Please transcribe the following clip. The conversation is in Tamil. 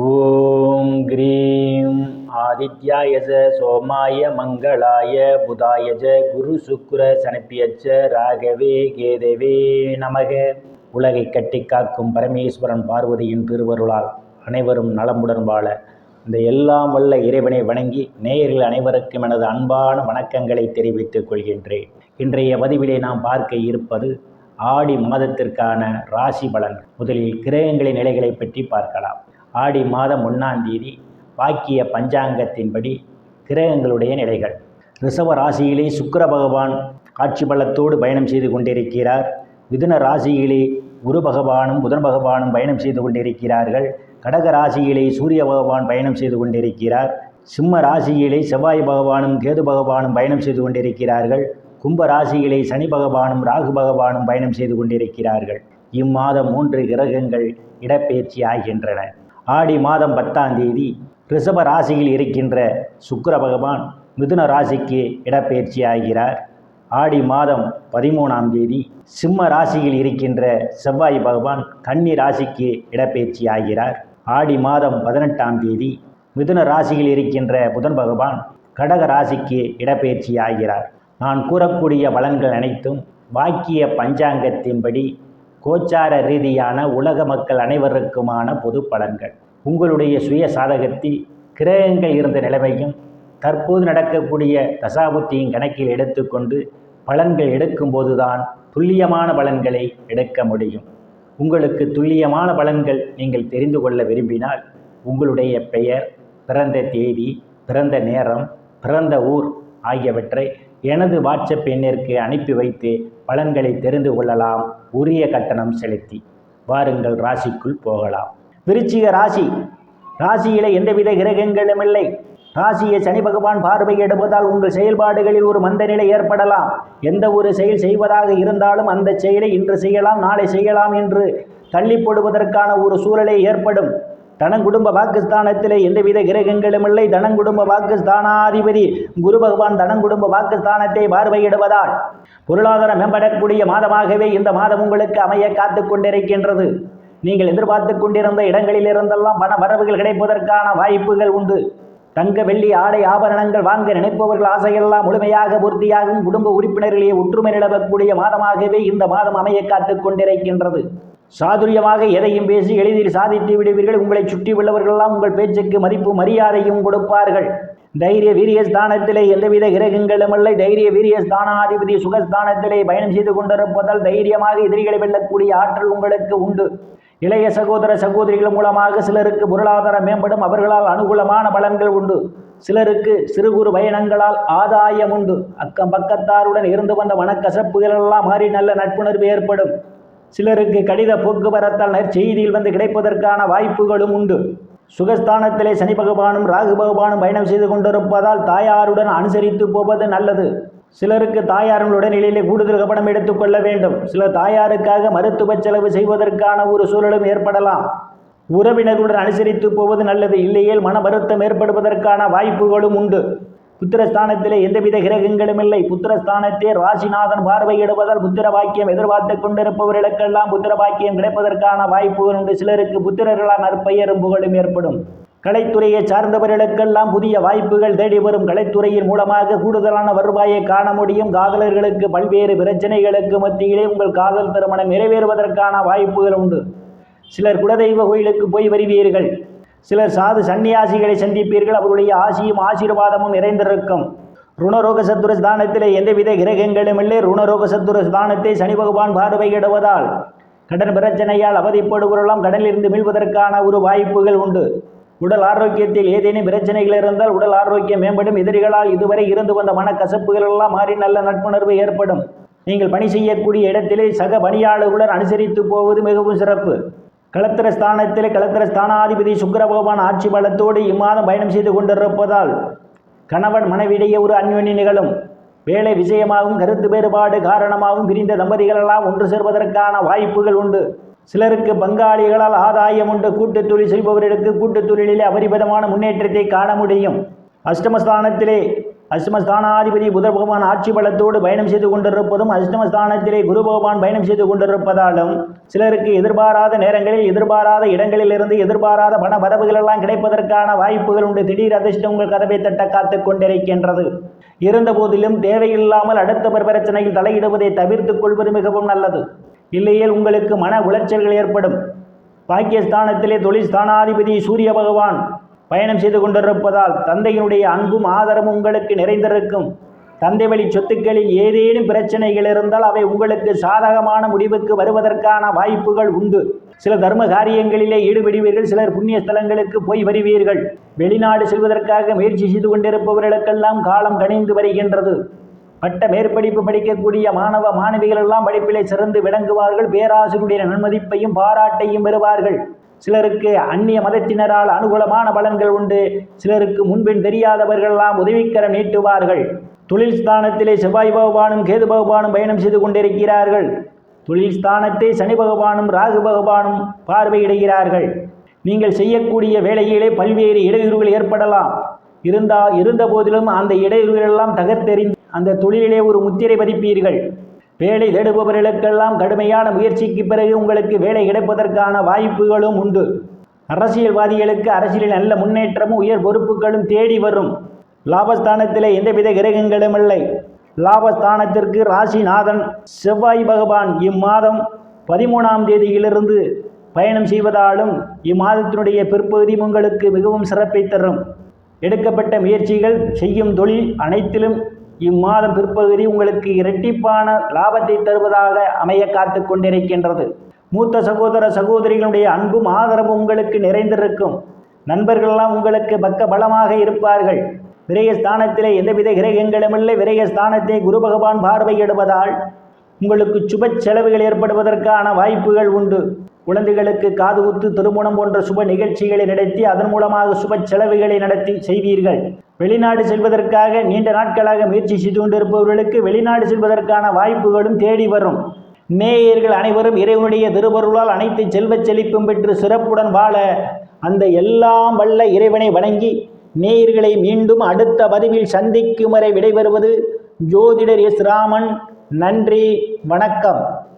ஓம் கிரீம் ஆதித்யாயச சோமாய மங்களாய புதாயஜ குரு சுக்ர சனிப்பியச்ச ராகவே கேதவே நமக. உலகை கட்டி காக்கும் பரமேஸ்வரன் பார்வதியின் திருவருளால் அனைவரும் நலமுடன் வாழ இந்த எல்லாம் வல்ல இறைவனை வணங்கி நேயர்கள் அனைவருக்கும் எனது அன்பான வணக்கங்களை தெரிவித்துக் கொள்கின்றேன். இன்றைய பதிவிலே நாம் பார்க்க இருப்பது ஆடி மாதத்திற்கான ராசி பலன். முதலில் கிரகங்களின் நிலைகளை பற்றி பார்க்கலாம். ஆடி மாதம் 1ஆம் தேதி வாக்கிய பஞ்சாங்கத்தின்படி கிரகங்களுடைய நிலைகள். ரிஷப ராசியிலே சுக்கிர பகவான் ஆட்சி பலத்தோடு பயணம் செய்து கொண்டிருக்கிறார். மிதுன ராசியிலே குரு பகவானும் புதன் பகவானும் பயணம் செய்து கொண்டிருக்கிறார்கள். கடக ராசியிலே சூரிய பகவான் பயணம் செய்து கொண்டிருக்கிறார். சிம்ம ராசியிலே செவ்வாய் பகவானும் கேது பகவானும் பயணம் செய்து கொண்டிருக்கிறார்கள். கும்ப ராசியிலே சனி பகவானும் ராகு பகவானும் பயணம் செய்து கொண்டிருக்கிறார்கள். இம்மாதம் 3 கிரகங்கள் இடப்பெயர்ச்சி ஆகின்றன. ஆடி மாதம் 10ஆம் தேதி ரிஷப ராசியில் இருக்கின்ற சுக்கிர பகவான் மிதுன ராசிக்கு இடப்பெயர்ச்சி ஆகிறார். ஆடி மாதம் 13ஆம் தேதி சிம்ம ராசியில் இருக்கின்ற செவ்வாய் பகவான் கன்னி ராசிக்கு இடப்பெயர்ச்சி ஆகிறார். ஆடி மாதம் 18ஆம் தேதி மிதுன ராசியில் இருக்கின்ற புதன் பகவான் கடக ராசிக்கு இடப்பெயர்ச்சி ஆகிறார். நான் கூறக்கூடிய பலன்கள் அனைத்தும் வாக்கிய பஞ்சாங்கத்தின்படி கோச்சார ரீதியான உலக மக்கள் அனைவருக்குமான பொது பலன்கள். உங்களுடைய சுய சாதகத்தில் கிரகங்கள் இருந்த நிலைமையும் தற்போது நடக்கக்கூடிய தசாபுத்தியின் கணக்கில் எடுத்துக்கொண்டு பலன்கள் எடுக்கும்போதுதான் துல்லியமான பலன்களை எடுக்க முடியும். உங்களுக்கு துல்லியமான பலன்கள் நீங்கள் தெரிந்து கொள்ள விரும்பினால் உங்களுடைய பெயர், பிறந்த தேதி, பிறந்த நேரம், பிறந்த ஊர் ஆகியவற்றை எனது வாட்ஸ்அப் எண்ணிற்கு அனுப்பி வைத்து பலன்களை தெரிந்து கொள்ளலாம், உரிய கட்டணம் செலுத்தி. வாருங்கள் ராசிக்குள் போகலாம். விருச்சிக ராசி. ராசியிலே எந்தவித கிரகங்களும் இல்லை. ராசியை சனி பகவான் பார்வையிடுவதால் உங்கள் செயல்பாடுகளில் ஒரு மந்த நிலை ஏற்படலாம். எந்த ஒரு செயல் செய்வதாக இருந்தாலும் அந்த செயலை இன்று செய்யலாம், நாளை செய்யலாம் என்று தள்ளி போடுவதற்கான ஒரு சூழலை ஏற்படும். தனங்குடும்ப வாக்குஸ்தானத்திலே எந்தவித கிரகங்களும் இல்லை. தனங்குடும்ப வாக்குஸ்தானாதிபதி குரு பகவான் தனங்குடும்ப வாக்குஸ்தானத்தை பார்வையிடுவதால் பொருளாதாரம் மேம்படக்கூடிய மாதமாகவே இந்த மாதம் உங்களுக்கு அமைய காத்து கொண்டிருக்கின்றது. நீங்கள் எதிர்பார்த்து கொண்டிருந்த இடங்களில் இருந்தெல்லாம் பண வரவுகள் கிடைப்பதற்கான வாய்ப்புகள் உண்டு. தங்க வெள்ளி ஆடை ஆபரணங்கள் வாங்க நினைப்பவர்கள் ஆசையெல்லாம் முழுமையாக பூர்த்தியாகும். குடும்ப உறுப்பினர்களே ஒற்றுமை நிலவக்கூடிய மாதமாகவே இந்த மாதம் அமைய காத்து கொண்டிருக்கின்றது. சாதுரியமாக எதையும் பேசி எளிதில் சாதித்து விடுவீர்கள். உங்களை சுற்றி உள்ளவர்களெல்லாம் உங்கள் பேச்சுக்கு மதிப்பு மரியாதையும் கொடுப்பார்கள். தைரிய வீரிய ஸ்தானத்திலே எந்தவித கிரகங்களும் இல்லை. தைரிய வீரிய ஸ்தானாதிபதி சுகஸ்தானத்திலே பயணம் செய்து கொண்டிருப்பதால் தைரியமாக எதிரிகளை வெல்லக்கூடிய ஆற்றல் உங்களுக்கு உண்டு. இளைய சகோதர சகோதரிகள் மூலமாக சிலருக்கு பொருளாதாரம் மேம்படும். அவர்களால் அனுகூலமான பலன்கள் உண்டு. சிலருக்கு சிறு குறு பயணங்களால் ஆதாயம் உண்டு. அக்கம் பக்கத்தாருடன் இருந்து வந்த மனக்கசப்புகள் எல்லாம் மாறி நல்ல நட்புணர்வு ஏற்படும். சிலருக்கு கடித போக்குவரத்தால் நற்செய்தியில் வந்து கிடைப்பதற்கான வாய்ப்புகளும் உண்டு. சுகஸ்தானத்திலே சனி பகவானும் ராகு பகவானும் பயணம் செய்து கொண்டிருப்பதால் தாயாருடன் அனுசரித்து போவது நல்லது. சிலருக்கு தாயாரின் உடல்நிலையிலே கூடுதல் கவனம் எடுத்துக்கொள்ள வேண்டும். சிலர் தாயாருக்காக மருத்துவ செலவு செய்வதற்கான ஒரு சூழலும் ஏற்படலாம். உறவினர்களுடன் அனுசரித்து போவது நல்லது. இல்லையேல் மன வருத்தம் ஏற்படுவதற்கான வாய்ப்புகளும் உண்டு. புத்திரஸ்தானத்திலே எந்தவித கிரகங்களும் இல்லை. புத்திரஸ்தானத்தை ராசிநாதன் பார்வையிடுவதால் புத்திர பாக்கியம் எதிர்பார்த்து கொண்டிருப்பவர்களுக்கெல்லாம் புத்திர பாக்கியம் கிடைப்பதற்கான வாய்ப்புகள் உண்டு. சிலருக்கு புத்திரர்களால் நற்பெயரும் புகழும் ஏற்படும். கலைத்துறையை சார்ந்தவர்களுக்கெல்லாம் புதிய வாய்ப்புகள் தேடி வரும். கலைத்துறையின் மூலமாக கூடுதலான வருவாயை காண முடியும். காதலர்களுக்கு பல்வேறு பிரச்சனைகளுக்கு மத்தியிலே உங்கள் காதல் திருமணம் நிறைவேறுவதற்கான வாய்ப்புகள் உண்டு. சிலர் குலதெய்வ கோயிலுக்கு போய் வருவீர்கள். சிலர் சாது சன்னியாசிகளை சந்திப்பீர்கள். அவருடைய ஆசியும் ஆசீர்வாதமும் நிறைந்திருக்கும். ருணரோக சத்துர ஸ்தானத்திலே எந்தவித கிரகங்களும் இல்லை. ருணரோக சத்துர ஸ்தானத்தை சனி பகவான் பார்வையிடுவதால் கடன் பிரச்சனையால் அவதிப்படுவரெல்லாம் கடனிலிருந்து மீள்வதற்கான ஒரு வாய்ப்புகள் உண்டு. உடல் ஆரோக்கியத்தில் ஏதேனும் பிரச்சனைகள் இருந்தால் உடல் ஆரோக்கியம் மேம்படும். எதிரிகளால் இதுவரை இருந்து வந்த மனக்கசப்புகள் எல்லாம் மாறி நல்ல நட்புணர்வு ஏற்படும். நீங்கள் பணி செய்யக்கூடிய இடத்திலே சக பணியாளர்களுடன் அனுசரித்து போவது மிகவும் சிறப்பு. களத்திர ஸ்தானத்திலே களத்திர ஸ்தானாதிபதி சுக்கிர பகவான் ஆட்சி பலத்தோடு இம்மாதம் பயணம் செய்து கொண்டிருப்பதால் கணவன் மனைவியிடையே ஒரு அந்யோன்ய நிகழும். வேலை விஷயமாகவும் கருத்து வேறுபாடு காரணமாகவும் பிரிந்த தம்பதிகளெல்லாம் ஒன்று சேர்வதற்கான வாய்ப்புகள் உண்டு. சிலருக்கு பங்காளிகளால் ஆதாயம் உண்டு. கூட்டுத் தொழில் செய்பவர்களுக்கு கூட்டுத் தொழிலிலே அபரிமிதமான முன்னேற்றத்தை காண முடியும். அஷ்டமஸ்தானத்திலே அஷ்டமஸ்தானாதிபதி புத பகவான் ஆட்சி பலத்தோடு பயணம் செய்து கொண்டிருப்பதும் அஷ்டமஸ்தானத்திலே குரு பகவான் பயணம் செய்து கொண்டிருப்பதாலும் சிலருக்கு எதிர்பாராத நேரங்களில் எதிர்பாராத இடங்களிலிருந்து எதிர்பாராத பண வரவுகள் எல்லாம் கிடைப்பதற்கான வாய்ப்புகள் உண்டு. திடீர் அதிர்ஷ்டம் உங்கள் கதவை தட்ட காத்து கொண்டிருக்கின்றது. இருந்த போதிலும் தேவையில்லாமல் அடுத்த பிரச்சனையில் தலையிடுவதை தவிர்த்துக் கொள்வது மிகவும் நல்லது. இல்லையேல் உங்களுக்கு மன உளைச்சல்கள் ஏற்படும். பாக்கியஸ்தானத்திலே தொழில் ஸ்தானாதிபதி சூரிய பகவான் பயணம் செய்து கொண்டிருப்பதால் தந்தையினுடைய அன்பும் ஆதரவும் உங்களுக்கு நிறைந்திருக்கும். தந்தை வழி சொத்துக்களில் ஏதேனும் பிரச்சனைகள் இருந்தால் அவை உங்களுக்கு சாதகமான முடிவுக்கு வருவதற்கான வாய்ப்புகள் உண்டு. சில தர்ம காரியங்களிலே ஈடுபடுவீர்கள். சிலர் புண்ணிய ஸ்தலங்களுக்கு போய் வருவீர்கள். வெளிநாடு செல்வதற்காக முயற்சி செய்து கொண்டிருப்பவர்களுக்கெல்லாம் காலம் கணிந்து வருகின்றது. பட்ட மேற்படிப்பு படிக்கக்கூடிய மாணவ மாணவிகள் எல்லாம் படிப்பிலே சிறந்து விளங்குவார்கள். பேராசிரியருடைய நன்மதிப்பையும் பாராட்டையும் பெறுவார்கள். சிலருக்கு அந்நிய மதத்தினரால் அனுகூலமான பலன்கள் உண்டு. சிலருக்கு முன்பின் தெரியாதவர்களெல்லாம் உதவிக்கரம் நீட்டுவார்கள். தொழில் ஸ்தானத்திலே செவ்வாய் பகவானும் கேது பகவானும் பயணம் செய்து கொண்டிருக்கிறார்கள். தொழில் ஸ்தானத்தை சனி பகவானும் ராகு பகவானும் பார்வையிடுகிறார்கள். நீங்கள் செய்யக்கூடிய வேலையிலே பல்வேறு இடையூறுகள் ஏற்படலாம். இருந்த போதிலும் அந்த இடையூறுகளெல்லாம் தகர்த்தெறிந்து அந்த தொழிலிலே ஒரு முத்திரை பதிப்பீர்கள். வேலை தேடுபவர்களுக்கெல்லாம் கடுமையான முயற்சிக்கு பிறகு உங்களுக்கு வேலை கிடைப்பதற்கான வாய்ப்புகளும் உண்டு. அரசியல்வாதிகளுக்கு அரசியலில் நல்ல முன்னேற்றமும் உயர் பொறுப்புகளும் தேடி வரும். லாபஸ்தானத்திலே எந்தவித கிரகங்களும் இல்லை. லாபஸ்தானத்திற்கு ராசிநாதன் செவ்வாய் பகவான் இம்மாதம் 13ஆம் தேதியிலிருந்து பயணம் செய்வதாலும் இம்மாதத்தினுடைய பிற்பகுதி உங்களுக்கு மிகவும் சிறப்பை தரும். எடுக்கப்பட்ட முயற்சிகள் செய்யும் தொழில் அனைத்திலும் இம்மாதம் பிற்பகுதி உங்களுக்கு இரட்டிப்பான லாபத்தை தருவதாக அமைய காத்து கொண்டிருக்கின்றது. மூத்த சகோதர சகோதரிகளுடைய அன்பும் ஆதரவும் உங்களுக்கு நிறைந்திருக்கும். நண்பர்களெல்லாம் உங்களுக்கு பக்க பலமாக இருப்பார்கள். விரயஸ்தானத்திலே எந்தவித கிரகங்களும் இல்லை. விரயஸ்தானத்தை குரு பகவான் பார்வையிடுவதால் உங்களுக்கு சுப செலவுகள் ஏற்படுவதற்கான வாய்ப்புகள் உண்டு. குழந்தைகளுக்கு காது குத்து, திருமணம் போன்ற சுப நிகழ்ச்சிகளை நடத்தி அதன் மூலமாக சுப செலவுகளை நடத்தி செய்வீர்கள். வெளிநாடு செல்வதற்காக நீண்ட நாட்களாக முயற்சி செய்து கொண்டிருப்பவர்களுக்கு வெளிநாடு செல்வதற்கான வாய்ப்புகளும் தேடி வரும். நேயர்கள் அனைவரும் இறைவனுடைய திருவருளால் அனைத்து செல்வச் செழிப்பும் பெற்று சிறப்புடன் வாழ அந்த எல்லாம் வல்ல இறைவனை வணங்கி நேயர்களை மீண்டும் அடுத்த பதிவில் சந்திக்கும் வரை விடைபெறுவது ஜோதிடர் எஸ் ராமன். நன்றி, வணக்கம்.